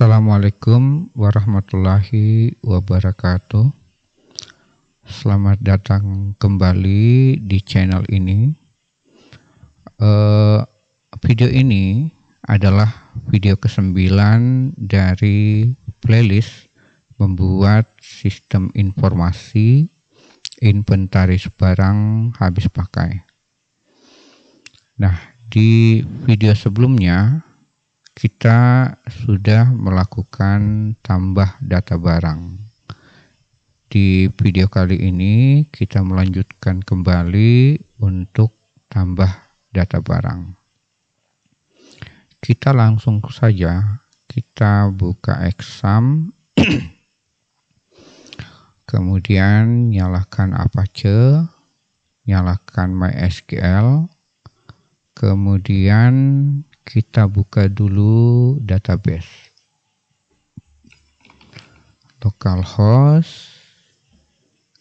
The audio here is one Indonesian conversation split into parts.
Assalamualaikum warahmatullahi wabarakatuh. Selamat datang kembali di channel ini. Video ini adalah video ke-9 dari playlist membuat sistem informasi inventaris barang habis pakai. Nah, di video sebelumnya kita sudah melakukan tambah data barang. Di video kali ini kita melanjutkan kembali untuk tambah data barang. Kita langsung saja kita buka exam. Kemudian nyalakan Apache, nyalakan MySQL. Kemudian kita buka dulu database. Localhost,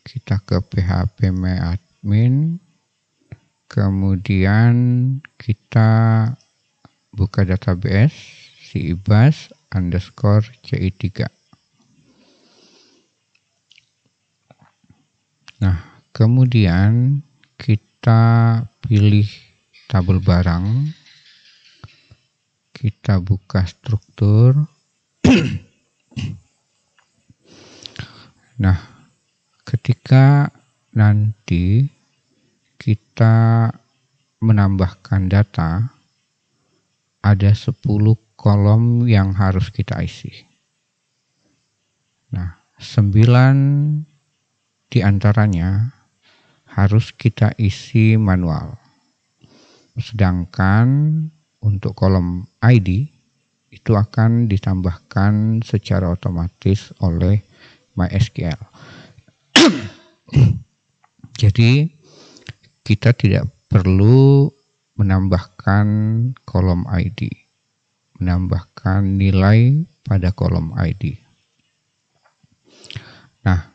kita ke phpMyAdmin, kemudian kita buka database cibas_ci3. Nah, kemudian kita pilih tabel barang. Kita buka struktur. Nah, ketika nanti kita menambahkan data, ada 10 kolom yang harus kita isi. Nah, 9 diantaranya harus kita isi manual. Sedangkan untuk kolom ID itu akan ditambahkan secara otomatis oleh MySQL. Jadi kita tidak perlu menambahkan kolom ID, menambahkan nilai pada kolom ID. Nah,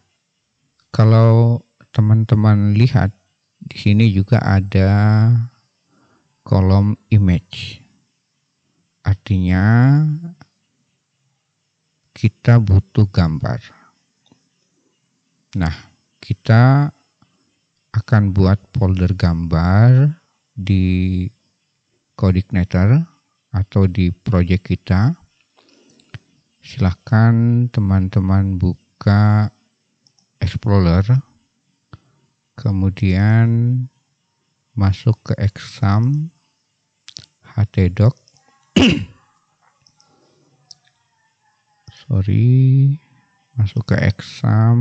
kalau teman-teman lihat di sini juga ada kolom image, artinya kita butuh gambar. Nah, kita akan buat folder gambar di Coordinator atau di project kita. Silahkan teman-teman buka Explorer, kemudian masuk ke exam htdoc. Masuk ke exam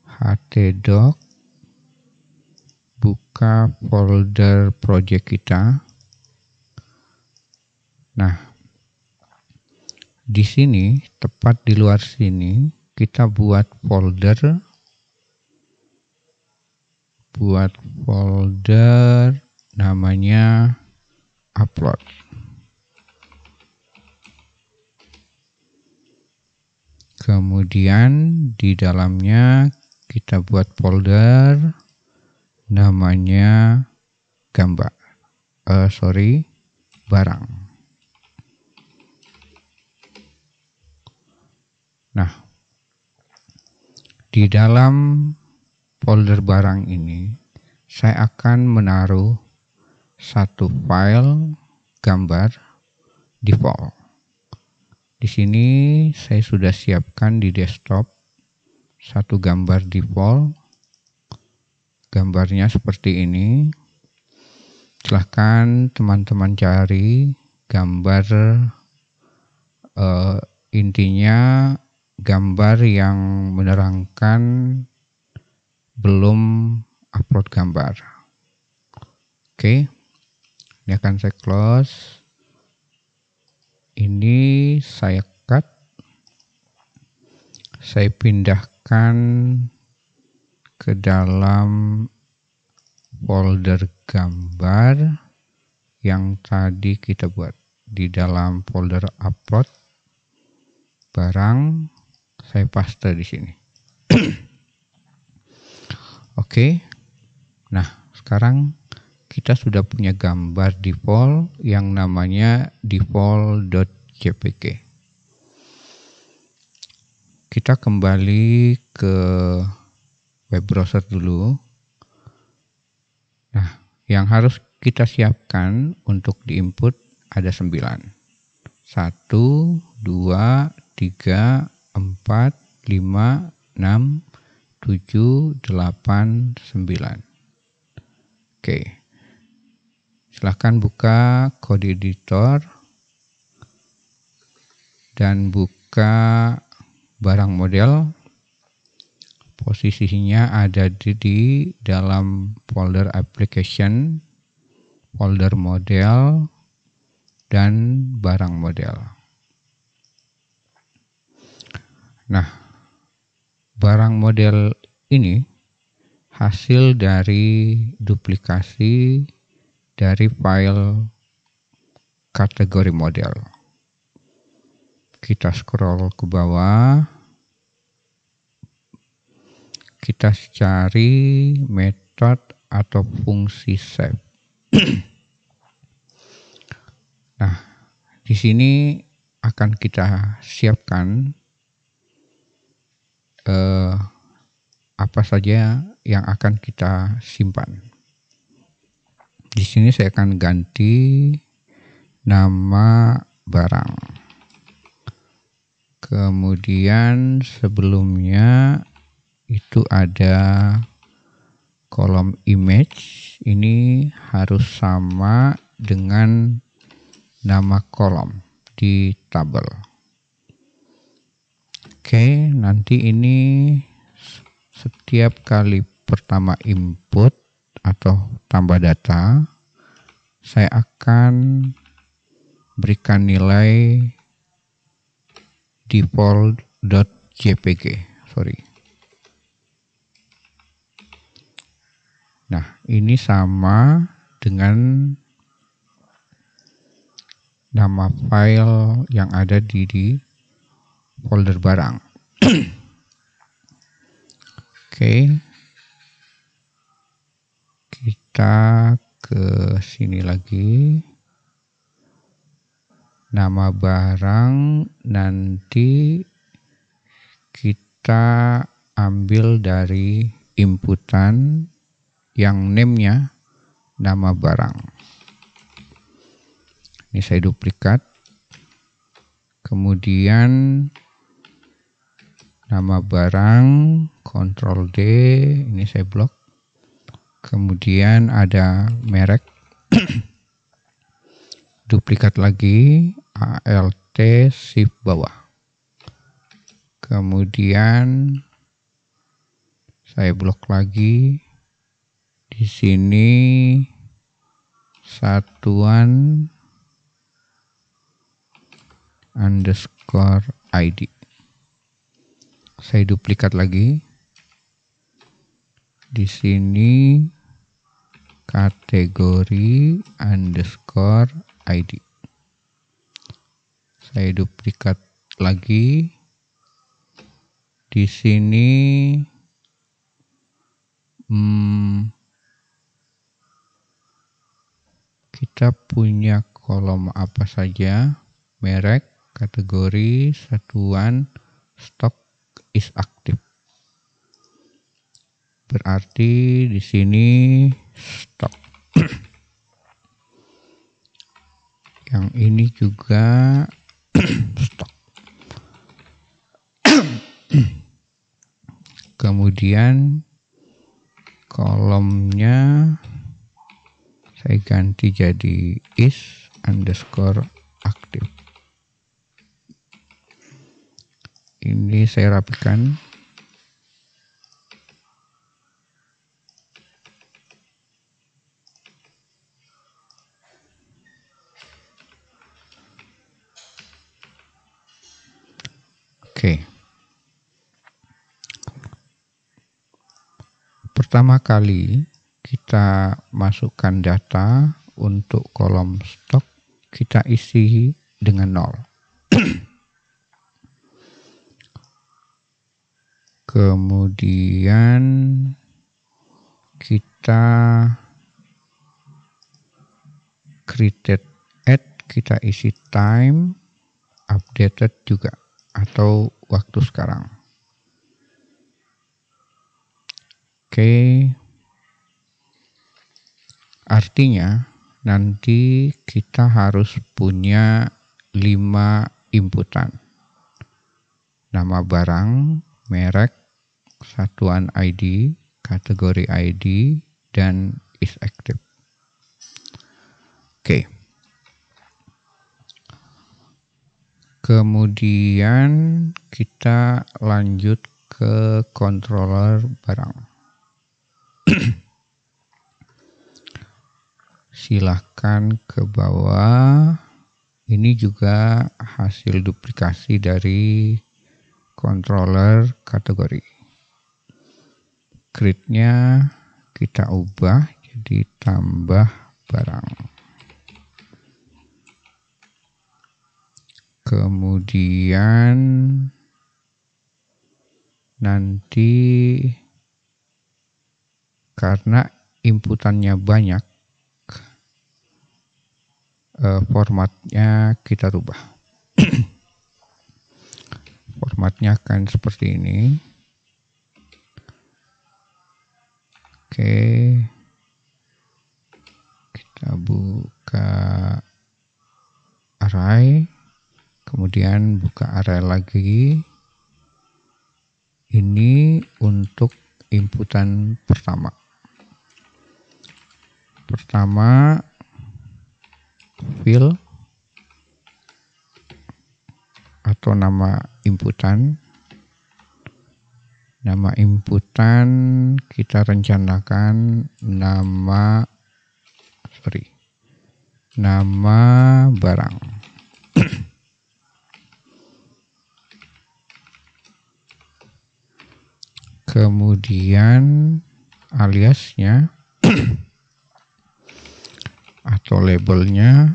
htdoc, buka folder project kita. Nah, di sini, tepat di luar sini, kita buat folder namanya upload. Kemudian di dalamnya kita buat folder namanya barang. Nah, di dalam folder barang ini saya akan menaruh satu file gambar default. Di sini saya sudah siapkan di desktop satu gambar default. Gambarnya seperti ini. Silahkan teman-teman cari gambar, intinya gambar yang menerangkan belum upload gambar. Oke, ini akan saya close. Ini saya cut, saya pindahkan ke dalam folder gambar yang tadi kita buat. Di dalam folder upload barang, saya paste di sini. Oke. Nah, sekarang kita sudah punya gambar default yang namanya default.jpg. kita kembali ke web browser dulu. Nah, yang harus kita siapkan untuk diinput ada 9. 1, 2, 3, 4, 5, 6, 7, 8, 9. Oke. Silahkan buka kode editor dan buka barang model. Posisinya ada di dalam folder application, folder model, dan barang model. Nah, barang model ini hasil dari duplikasi dari file kategori model. Kita scroll ke bawah, kita cari metode atau fungsi save. Nah, di sini akan kita siapkan apa saja yang akan kita simpan. Di sini saya akan ganti nama barang. Kemudian sebelumnya itu ada kolom image, ini harus sama dengan nama kolom di tabel. Oke, nanti ini setiap kali pertama input atau tambah data, saya akan berikan nilai default.jpg. Nah, ini sama dengan nama file yang ada di folder barang. Oke. Kita ke sini lagi. Nama barang nanti kita ambil dari inputan yang name-nya nama barang. Ini saya duplikat. Kemudian nama barang, Ctrl D, ini saya blok. Kemudian ada merek. Duplikat lagi, Alt Shift bawah. Kemudian saya blok lagi. Di sini satuan underscore ID. Saya duplikat lagi. Di sini kategori underscore ID. Saya duplikat lagi. Di sini kita punya kolom apa saja? Merek, kategori, satuan, stok is active. Berarti di sini stok. Yang ini juga stok. Kemudian kolomnya saya ganti jadi is underscore active. Ini saya rapikan. Oke. Pertama kali kita masukkan data untuk kolom stok, kita isi dengan 0. Kemudian kita created add, kita isi time, updated juga atau waktu sekarang. Oke. Artinya nanti kita harus punya 5 inputan. Nama barang, merek, satuan ID, kategori ID, dan is active. Oke. Kemudian kita lanjut ke controller barang. Silahkan ke bawah. Ini juga hasil duplikasi dari controller kategori. Create-nya kita ubah jadi tambah barang. Kemudian nanti karena inputannya banyak, formatnya kita rubah. Formatnya akan seperti ini. Oke, kita buka array, kemudian buka array lagi. Ini untuk inputan pertama. Pertama, fill atau nama inputan. Nama inputan kita rencanakan nama barang. Kemudian aliasnya atau labelnya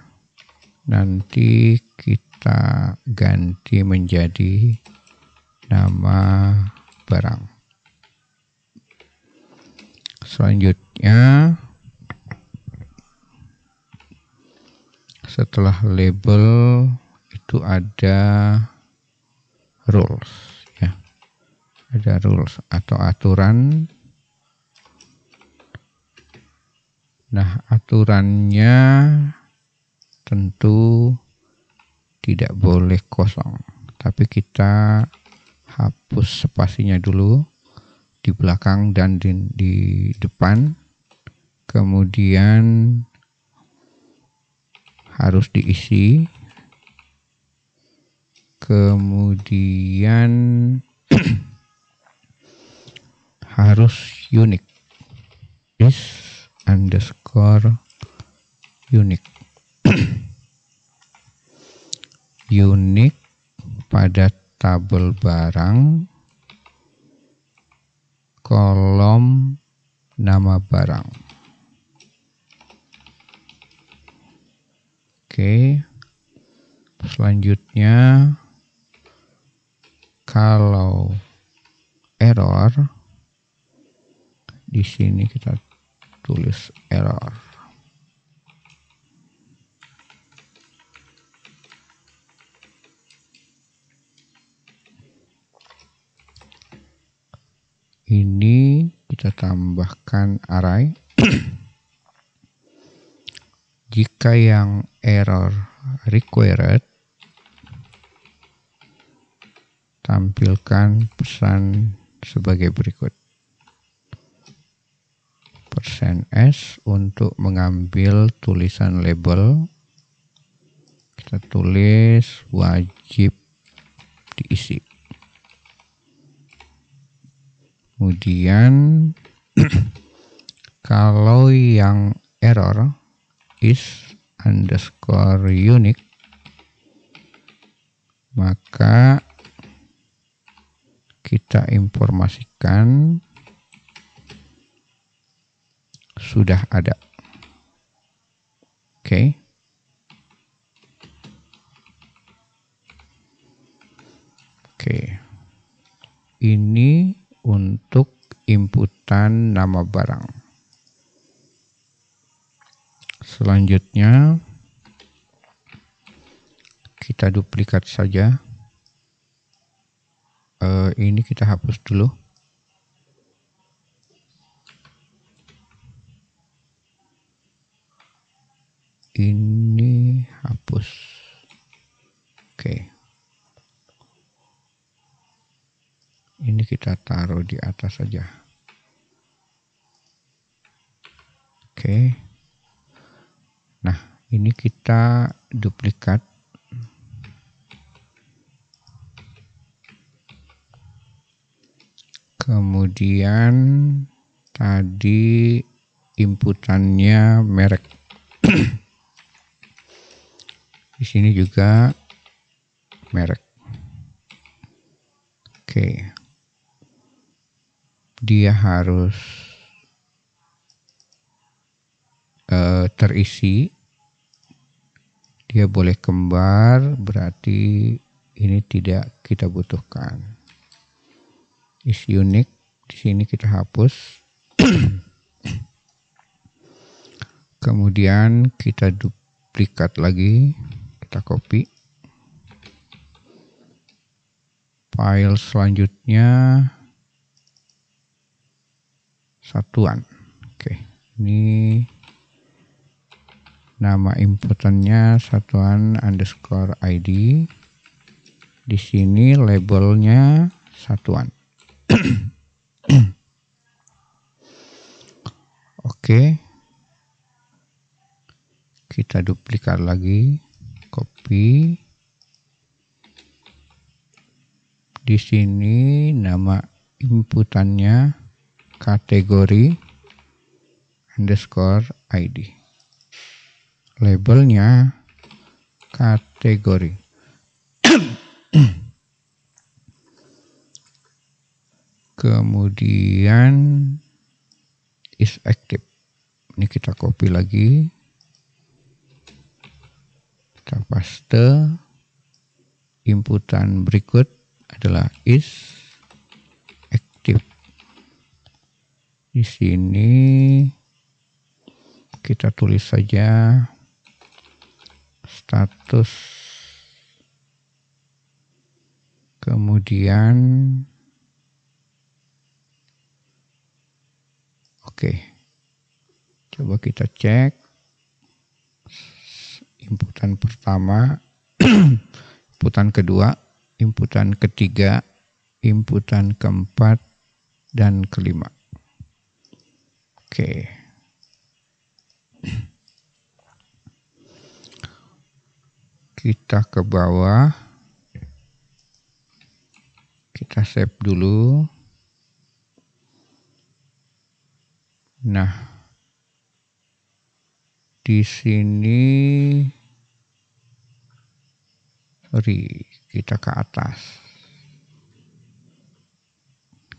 nanti kita ganti menjadi nama barang. Selanjutnya, setelah label itu ada rules, ya. Ada rules atau aturan. Nah, aturannya tentu tidak boleh kosong, tapi kita hapus spasinya dulu di belakang dan di depan. Kemudian harus diisi. Kemudian harus unik. Is underscore unik. Unik pada tabel barang, kolom nama barang. Oke. Selanjutnya, kalau error, di sini kita tulis error. Ini kita tambahkan array. Jika yang error required, tampilkan pesan sebagai berikut. %s untuk mengambil tulisan label, kita tulis wajib diisi. Kemudian kalau yang error is underscore unique, maka kita informasikan sudah ada. Oke. Oke. Ini untuk inputan nama barang. Selanjutnya kita duplikat saja. Ini kita hapus dulu. Oke. Ini kita taruh di atas saja. Oke. Nah, ini kita duplikat. Kemudian tadi inputannya merek. Di sini juga merek. Oke. Dia harus terisi. Dia boleh kembar, berarti ini tidak kita butuhkan. Is unique, di sini kita hapus. Kemudian kita duplikat lagi, kita copy. File selanjutnya satuan. Oke, ini nama inputannya satuan underscore ID. Di sini labelnya satuan. Oke, kita duplikat lagi, copy. Di sini nama inputannya kategori underscore ID. Labelnya kategori. Kemudian is active. Ini kita copy lagi. Kita paste. Inputan berikut adalah is active. Di sini kita tulis saja status. Kemudian oke. Coba kita cek inputan pertama, inputan kedua, inputan ketiga, inputan keempat, dan kelima. Oke. Kita ke bawah. Kita save dulu. Nah, di sini kita ke atas.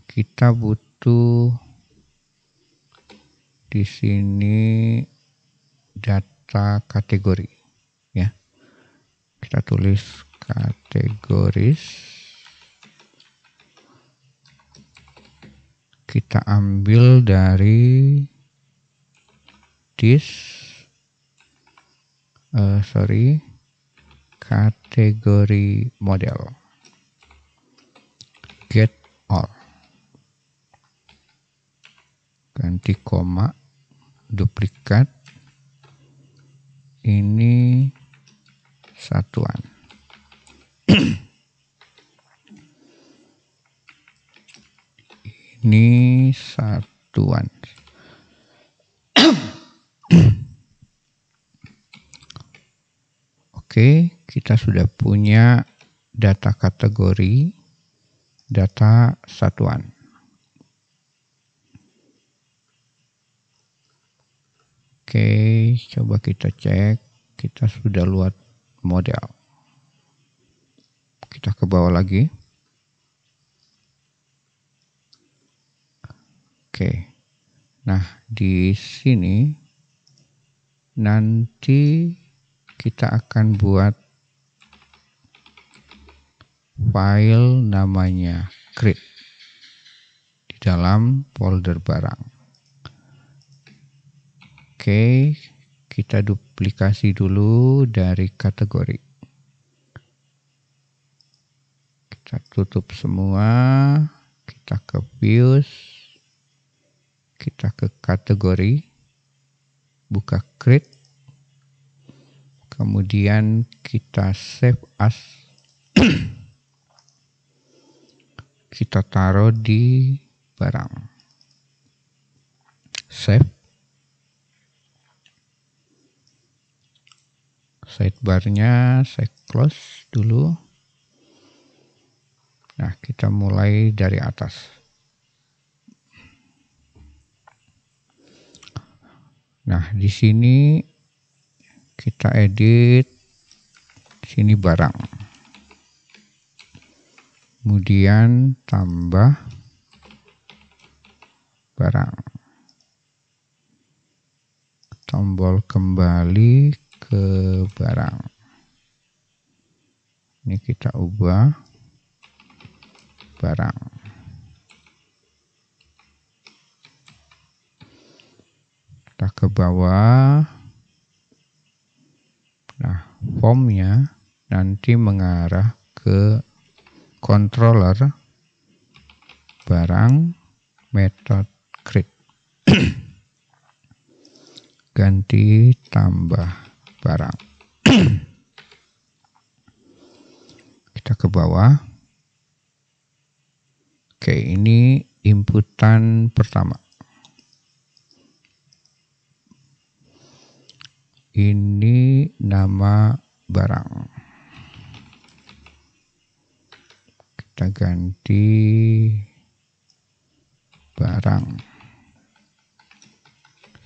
Kita butuh di sini data kategori, ya. Kita tulis kategoris. Kita ambil dari kategori model. Get all. Ganti koma, duplikat. Ini satuan. Ini satuan. Oke, kita sudah punya data kategori, data satuan. Oke, coba kita cek. Kita sudah buat model. Kita ke bawah lagi. Oke. Nah, di sini nanti kita akan buat file namanya create di dalam folder barang. Oke, kita duplikasi dulu dari kategori. Kita tutup semua, kita ke views, kita ke kategori, buka create. Kemudian kita save as Kita taruh di barang. Save. Sidebarnya saya close dulu. Nah, kita mulai dari atas. Nah, di sini kita edit, sini barang. Kemudian tambah barang. Tombol kembali ke barang. Ini kita ubah barang. Kita ke bawah. Nah, formnya nanti mengarah ke controller barang method create. Ganti tambah barang. Kita ke bawah. Oke, ini inputan pertama. Ini nama barang. Kita ganti barang.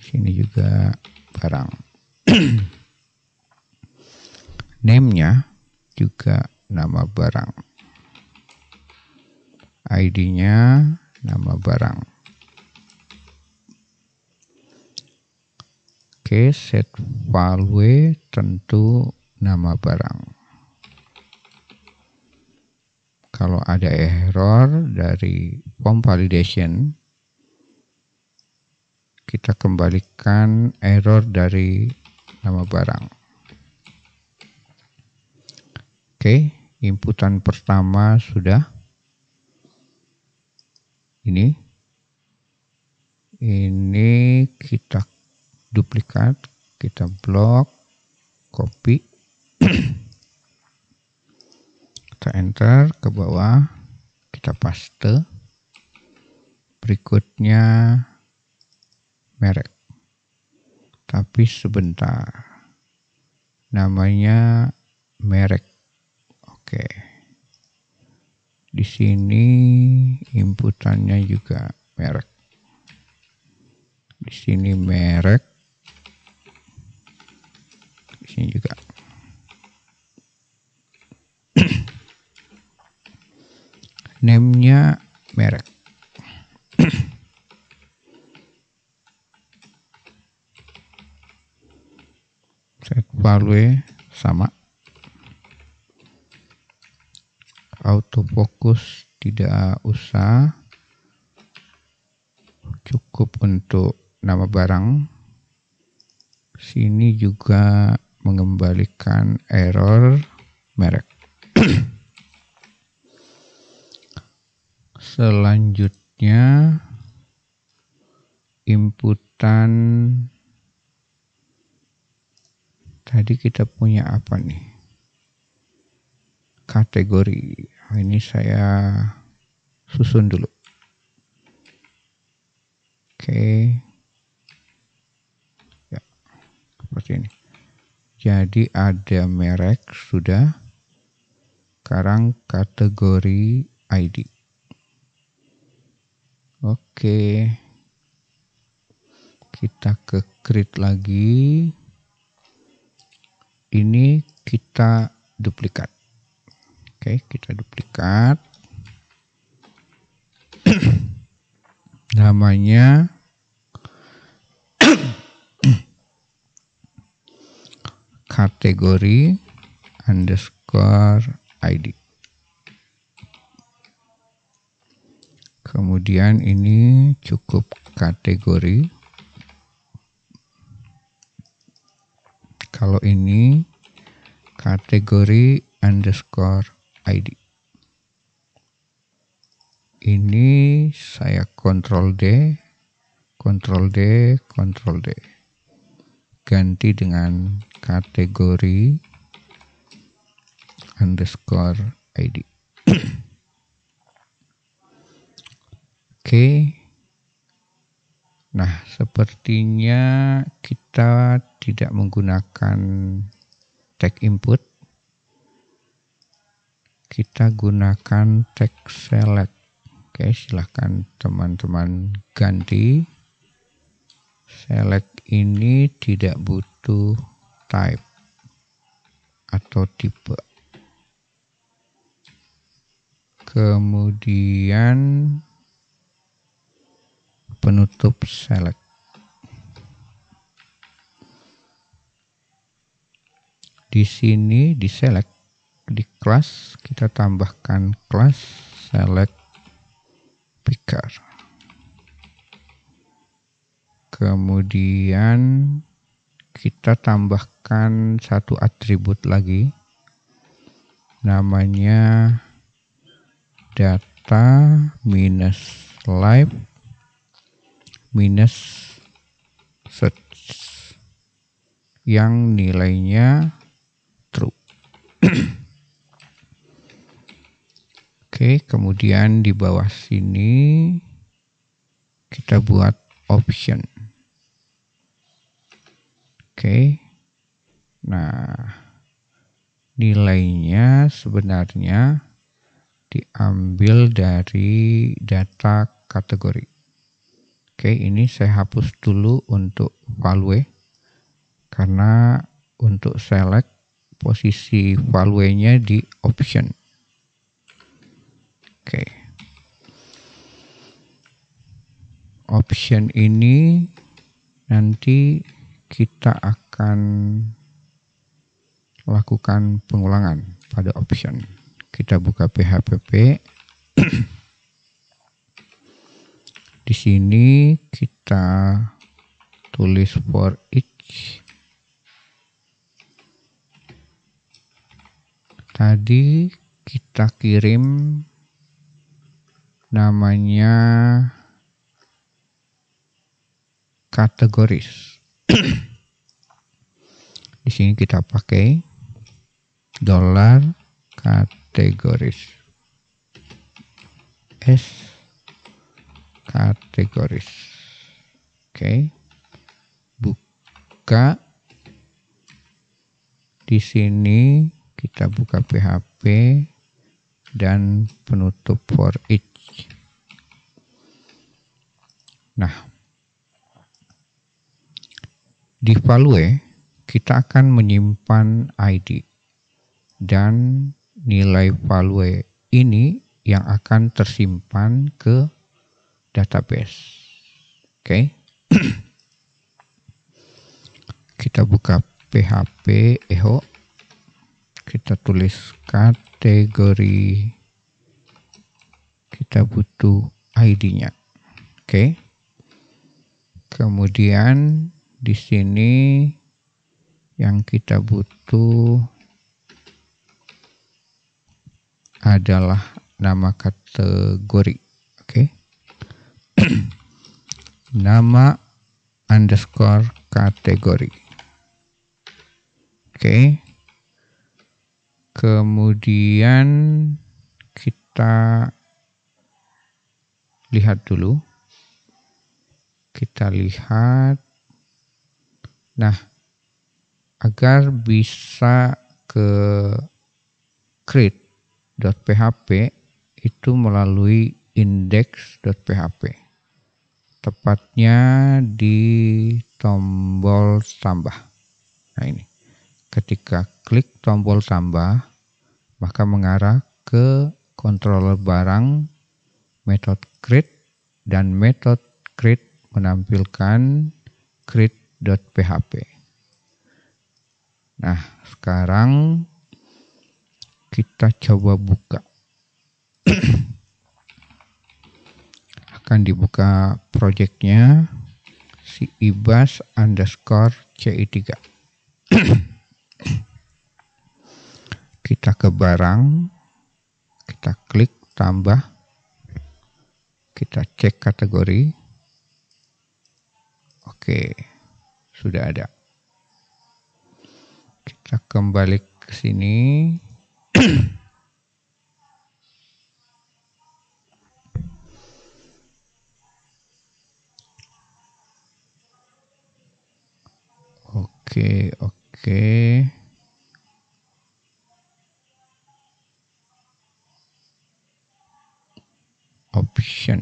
Sini juga barang. Name-nya juga nama barang. ID-nya nama barang. Oke, set value tentu nama barang. Kalau ada error dari form validation, kita kembalikan error dari nama barang. Oke, inputan pertama sudah. Ini kita duplikat, kita blok, copy, kita enter ke bawah, kita paste. Berikutnya merek, tapi sebentar, namanya merek. Oke, di sini inputannya juga merek. Di sini merek, di sini juga. Name-nya merek. Set value sama. Autofocus tidak usah. Cukup untuk nama barang. Sini juga mengembalikan error merek. Selanjutnya inputan tadi kita punya apa nih? Kategori. Ini saya susun dulu. Oke. Ya, seperti ini. Jadi ada merek sudah. Sekarang kategori ID. Oke. Kita ke create lagi. Ini kita duplikat. Oke, kita duplikat. Namanya kategori underscore ID. Kemudian ini cukup kategori. Kalau ini kategori underscore ID. Ini saya Ctrl D, Ctrl D, Ctrl D. Ganti dengan kategori underscore ID. Oke. Nah, sepertinya kita tidak menggunakan tag input. Kita gunakan tag select. Oke, silahkan teman-teman ganti. Select ini tidak butuh type atau tipe. Kemudian penutup select. Di sini di select, di kelas kita tambahkan kelas select picker. Kemudian kita tambahkan satu atribut lagi, namanya data minus live minus search, yang nilainya true. Oke, kemudian di bawah sini kita buat option. Oke, nah nilainya sebenarnya diambil dari data kategori. Oke, ini saya hapus dulu untuk value, karena untuk select posisi value-nya di option. Oke, option ini nanti kita akan lakukan pengulangan pada option. Kita buka PHP. Di sini kita tulis for each. Tadi kita kirim namanya kategoris. Di sini kita pakai $kategoris. S kategoris. Oke. Buka. Di sini kita buka PHP dan penutup for each. Nah, di value kita akan menyimpan ID dan nilai value ini yang akan tersimpan ke database. Oke. Kita buka PHP echo. Kita tulis kategori. Kita butuh ID-nya. Oke. Kemudian di sini yang kita butuh adalah nama kategori. Oke. Nama underscore kategori. Oke. Kemudian kita lihat dulu. Kita lihat. Nah, agar bisa ke create.php itu melalui index.php. Tepatnya di tombol tambah. Nah ini. Ketika klik tombol tambah, maka mengarah ke controller barang, metode create, dan metode create menampilkan create.php. Nah, sekarang kita coba buka. Akan dibuka projectnya si ibas underscore ci3. Kita ke barang, kita klik tambah, kita cek kategori. Oke, sudah ada. Kita kembali ke sini. Oke. Option.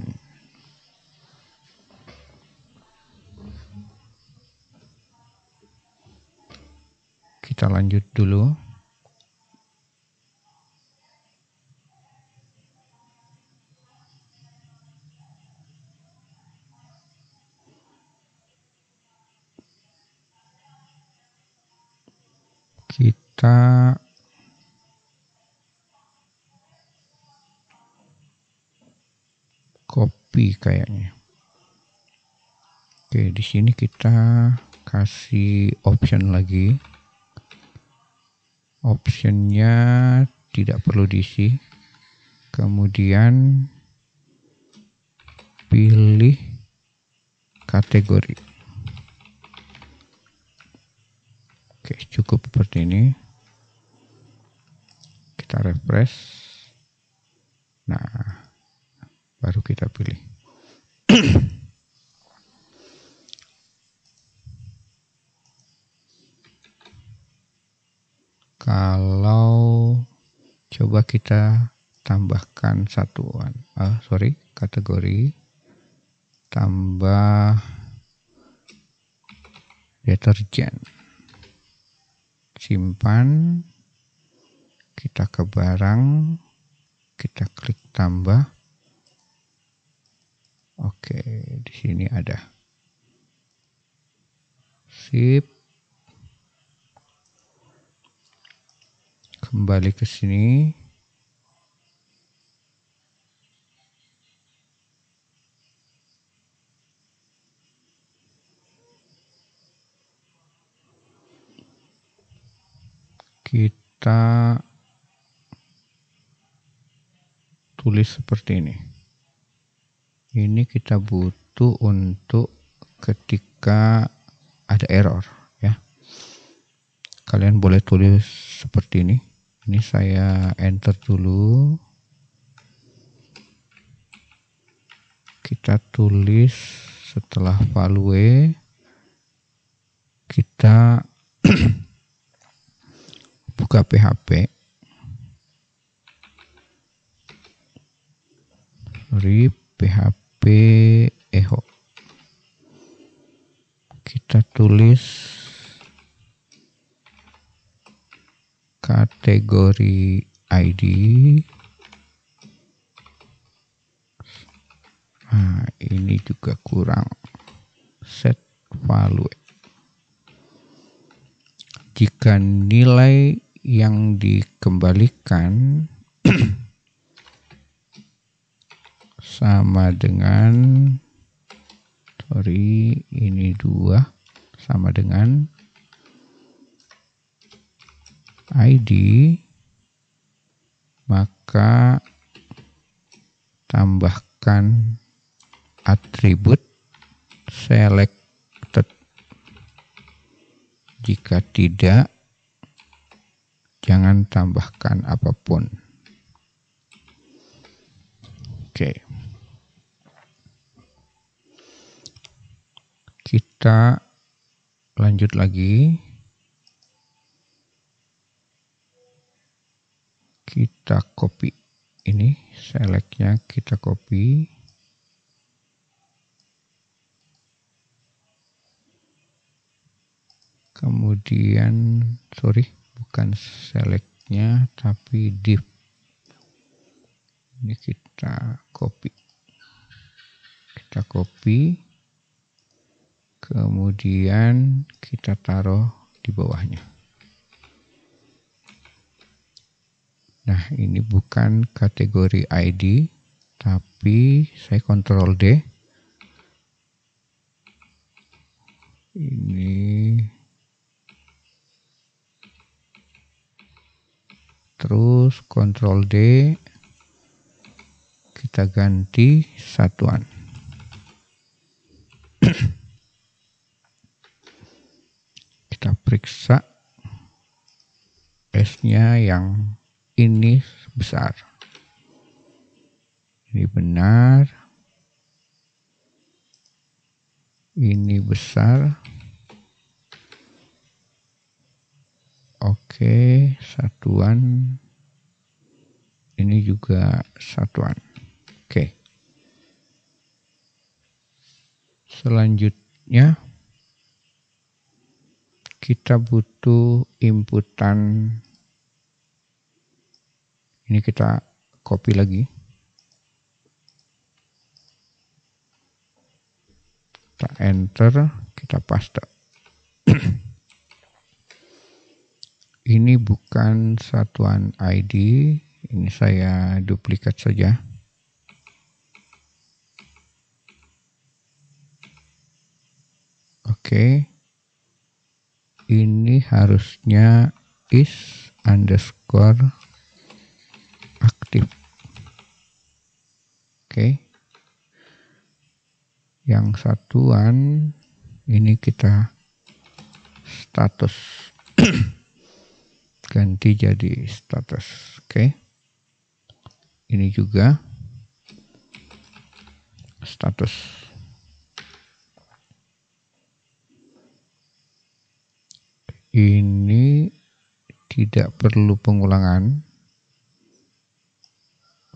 Kita lanjut dulu. Kita copy kayaknya. Oke, di sini kita kasih option lagi. Optionnya tidak perlu diisi. Kemudian pilih kategori. Oke, cukup seperti ini. Kita refresh. Nah, baru kita pilih. Kalau coba kita tambahkan kategori, tambah deterjen, simpan, kita ke barang, kita klik tambah. Oke, di sini ada. Sip. Kembali ke sini. Kita tulis seperti ini. Ini kita butuh untuk ketika ada error ya. Kalian boleh tulis seperti ini. Ini saya enter dulu. Kita tulis setelah value, kita buka PHP. PHP echo. Kita tulis kategori ID. Nah, ini juga kurang. Set value. Jika nilai yang dikembalikan sama dengan ini 2 sama dengan ID, maka tambahkan atribut selected. Jika tidak, jangan tambahkan apapun. Oke. Kita lanjut lagi. Kita copy ini, selectnya kita copy. Kemudian, bukan selectnya tapi div. Ini kita copy. Kemudian kita taruh di bawahnya. Nah, ini bukan kategori ID, tapi saya Ctrl D. Ini terus Ctrl D, kita ganti satuan. Kita periksa S-nya yang ini besar. Ini benar. Ini besar. Oke, satuan. Ini juga satuan. Oke. Selanjutnya kita butuh inputan. Ini kita copy lagi. Kita enter, kita paste. Ini bukan satuan ID, ini saya duplikat saja. Oke. Ini harusnya is underscore aktif. Oke. Yang satuan ini kita status. Ganti jadi status. Oke. Ini juga status. Ini tidak perlu pengulangan.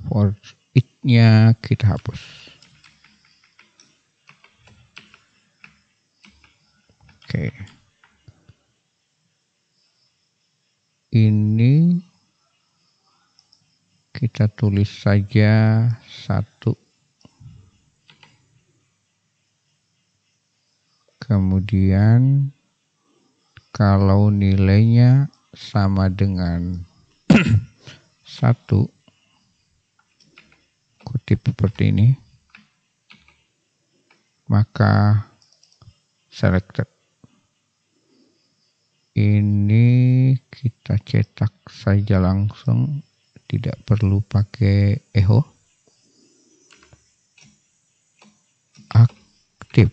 For each-nya kita hapus. Oke. Ini kita tulis saja 1. Kemudian kalau nilainya sama dengan 1, kutip seperti ini, maka selected. Ini kita cetak saja langsung, tidak perlu pakai echo. Aktif.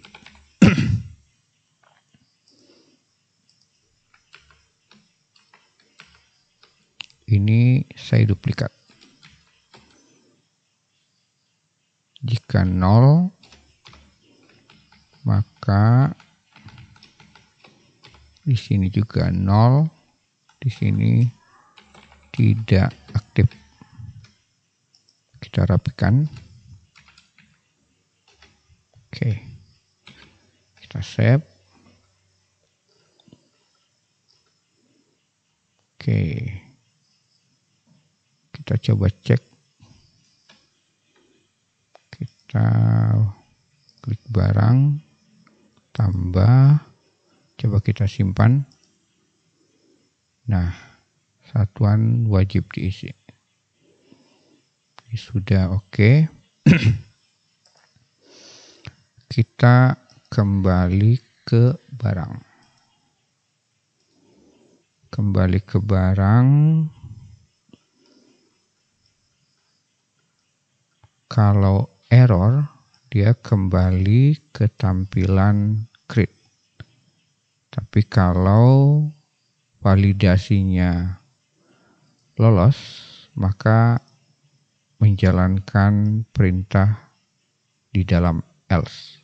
Ini saya duplikat. Jika 0, maka di sini juga 0, di sini tidak aktif. Kita rapikan. Oke. Kita save. Oke. Kita coba cek. Kita klik barang, tambah, coba kita simpan. Nah, satuan wajib diisi. Ini sudah oke. Kita kembali ke barang. Kembali ke barang. Kalau error, dia kembali ke tampilan create. Tapi kalau validasinya lolos, maka menjalankan perintah di dalam else.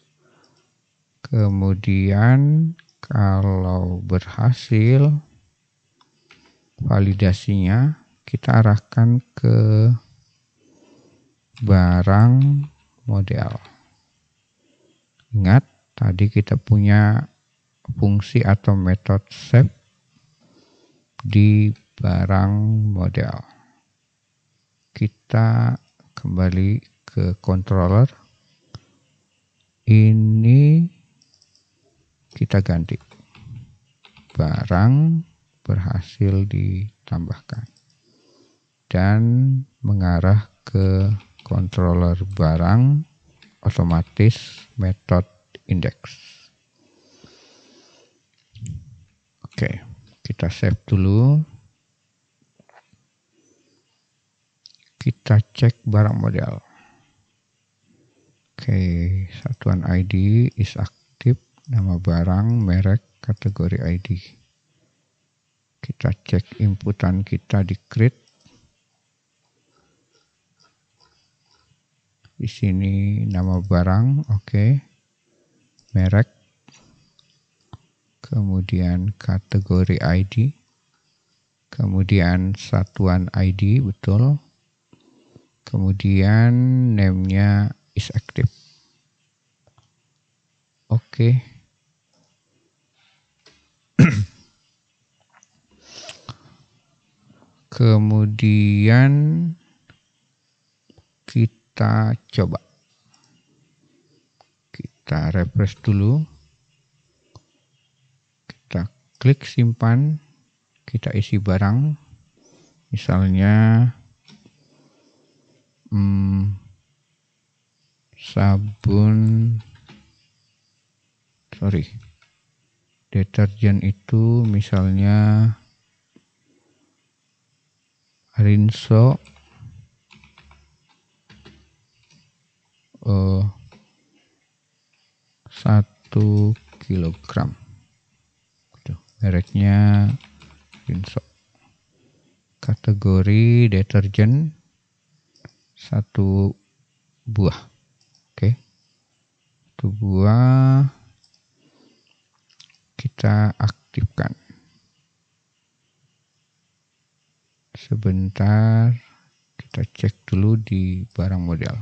Kemudian kalau berhasil validasinya, kita arahkan ke barang model. Ingat, tadi kita punya fungsi atau metode save di barang model. Kita kembali ke controller. Ini kita ganti. Barang berhasil ditambahkan. Dan mengarah ke controller barang, otomatis metode index. Oke, kita save dulu. Kita cek barang model. Oke, satuan ID is aktif, nama barang, merek, kategori ID. Kita cek inputan kita di create. Di sini nama barang, oke. Merek. Kemudian kategori ID. kemudian satuan ID, betul, kemudian name-nya is active. Oke. Kemudian kita coba. Kita refresh dulu. Kita klik simpan. Kita isi barang. Misalnya deterjen itu misalnya Rinso 1 kilogram. Mereknya Rinso. Kategori deterjen 1 buah. Oke. 1 buah kita aktifkan. Sebentar, kita cek dulu di barang model.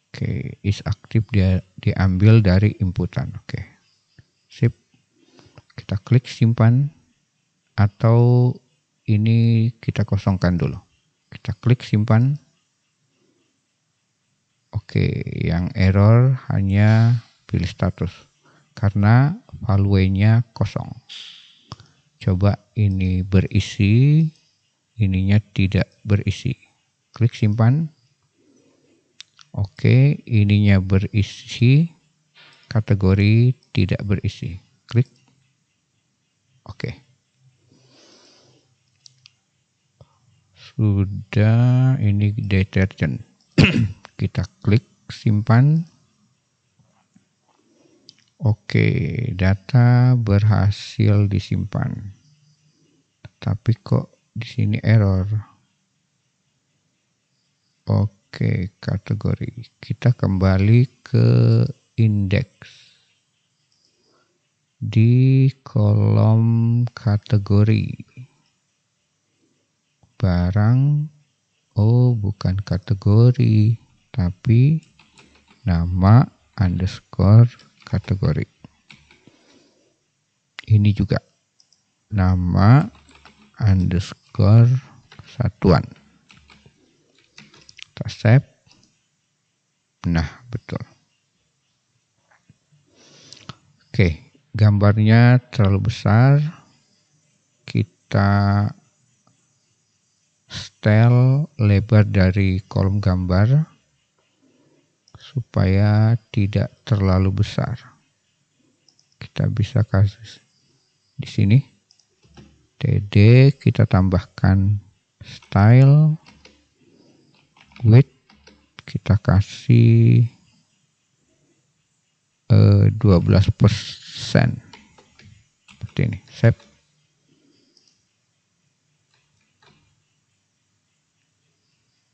Oke, is aktif, dia diambil dari inputan. Oke, sip. Kita klik simpan, atau ini kita kosongkan dulu. Kita klik simpan. Oke, yang error hanya pilih status karena value-nya kosong. Coba ini berisi, ininya tidak berisi. Klik simpan. Oke, ininya berisi, kategori tidak berisi. Klik. Oke. Sudah, ini deterjen. Kita klik simpan. Oke, data berhasil disimpan. Tapi kok di sini error? Oke, kategori. Kita kembali ke indeks. Di kolom kategori. Barang, bukan kategori, tapi nama underscore kategori. Ini juga nama underscore satuan. Kita save. Nah, betul. Oke, gambarnya terlalu besar. Kita setel lebar dari kolom gambar supaya tidak terlalu besar. Kita bisa kasih di sini TD, kita tambahkan style, width kita kasih 12%. Seperti ini. Save.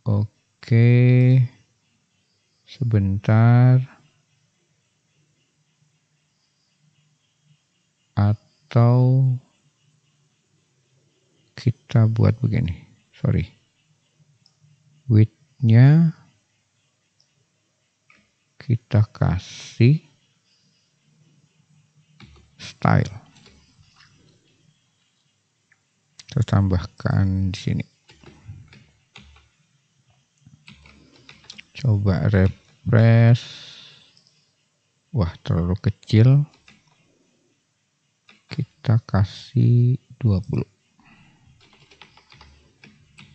Oke. Sebentar. Atau kita buat begini. Sorry. Width-nya kita kasih style. Kita tambahkan di sini. Coba refresh. Wah, terlalu kecil. Kita kasih 20.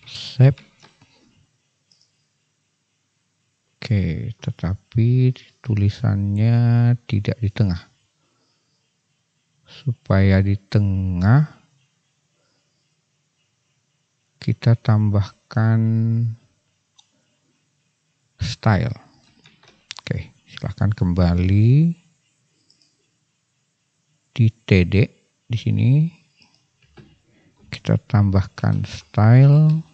Save. Oke, tetapi tulisannya tidak di tengah. Supaya di tengah kita tambahkan style. Oke, silahkan kembali di TD di sini. Kita tambahkan style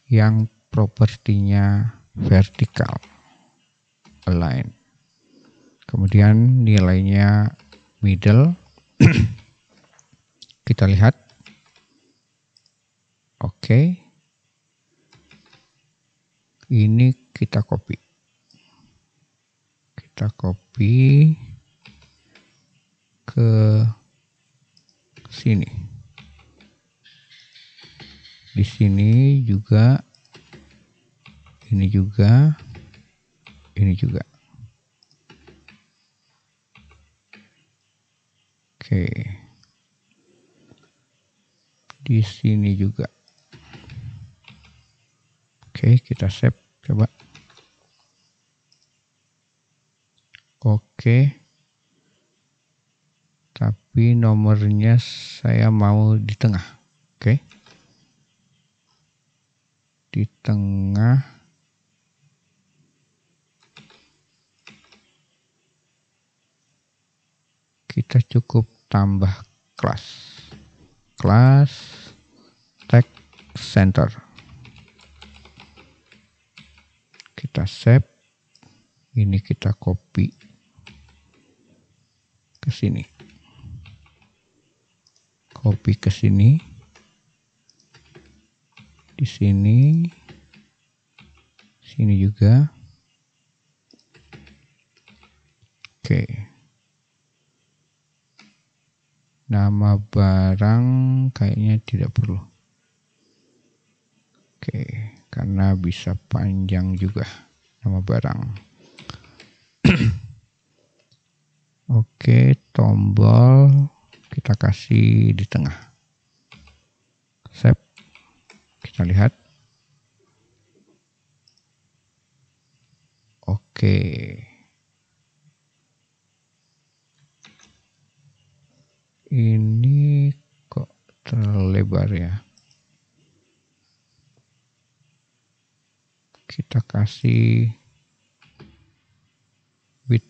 yang propertinya vertikal, align. Kemudian nilainya middle. Kita lihat Oke. Ini kita copy. Kita copy ke sini. Di sini juga, ini juga, ini juga. Oke. Di sini juga. Oke, kita save, coba. Oke. Tapi nomornya saya mau di tengah. Oke. Di tengah. Kita cukup tambah kelas. Kelas text center. Kita save. Ini kita copy ke sini. Copy ke sini. Di sini. Sini juga. Oke. Nama barang kayaknya tidak perlu. Oke, karena bisa panjang juga nama barang. Oke, tombol kita kasih di tengah. Save. Kita lihat. Oke. Ini kok terlalu lebar ya. Kita kasih width.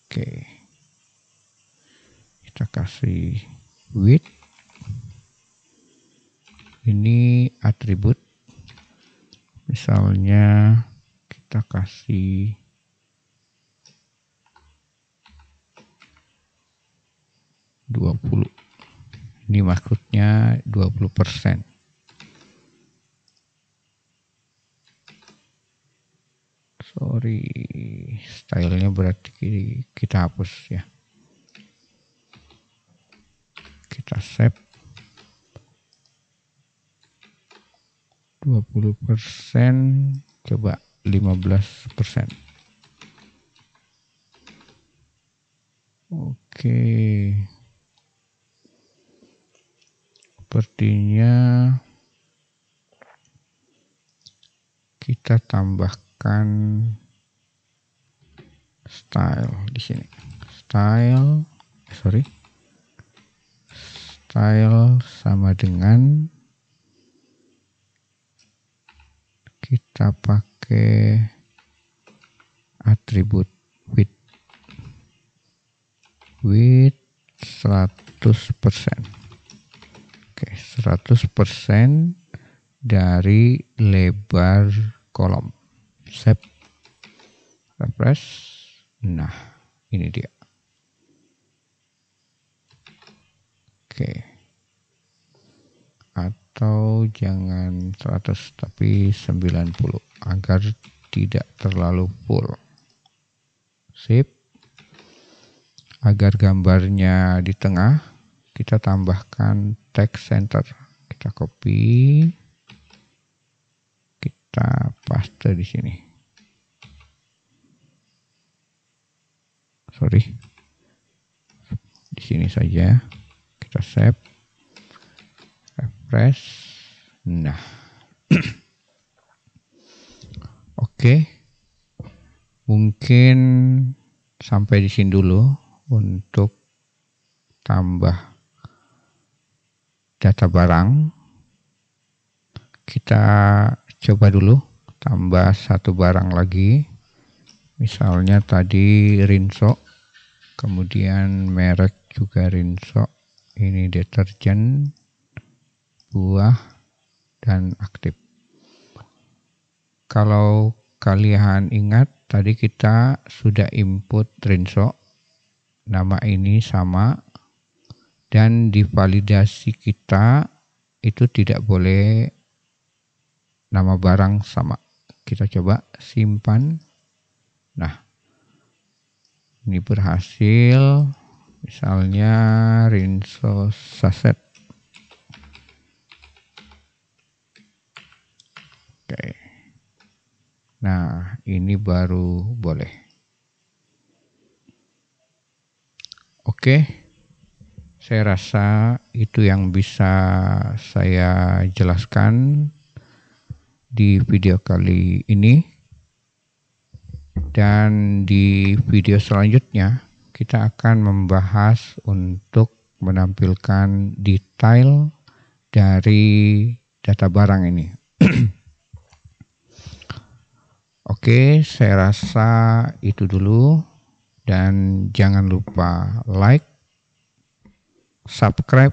Oke. Kita kasih width. Ini atribut. Misalnya kita kasih 20. Ini maksudnya 20%. Sorry, stylenya berarti kita hapus ya. Kita save. 20%, coba 15%. Oke. Sepertinya kita tambahkan style di sini. Style sama dengan kita pakai atribut width 100%. Oke, 100% dari lebar kolom. Save. Refresh. Nah, ini dia. Oke. Atau jangan 100 tapi 90 agar tidak terlalu full. Sip. Agar gambarnya di tengah, kita tambahkan text center. Kita copy. Kita paste di sini. Sorry. Di sini saja. Kita save. Refresh. Nah. Oke. Mungkin sampai di sini dulu untuk tambah data barang. Kita coba dulu tambah satu barang lagi. Misalnya tadi Rinso, kemudian merek juga Rinso. Ini deterjen, buah, dan aktif. Kalau kalian ingat, tadi kita sudah input Rinso. Nama ini sama, dan di validasi kita itu tidak boleh nama barang sama. Kita coba simpan. Nah, ini berhasil. Misalnya Rinso Saset. Oke. Nah, ini baru boleh. Oke. Saya rasa itu yang bisa saya jelaskan di video kali ini. Dan di video selanjutnya kita akan membahas untuk menampilkan detail dari data barang ini. Oke, saya rasa itu dulu, dan jangan lupa like, subscribe,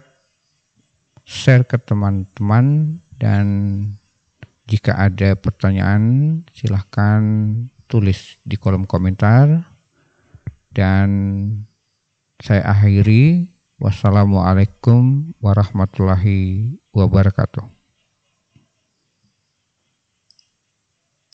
share ke teman-teman, dan jika ada pertanyaan silahkan tulis di kolom komentar. Dan saya akhiri, wassalamualaikum warahmatullahi wabarakatuh.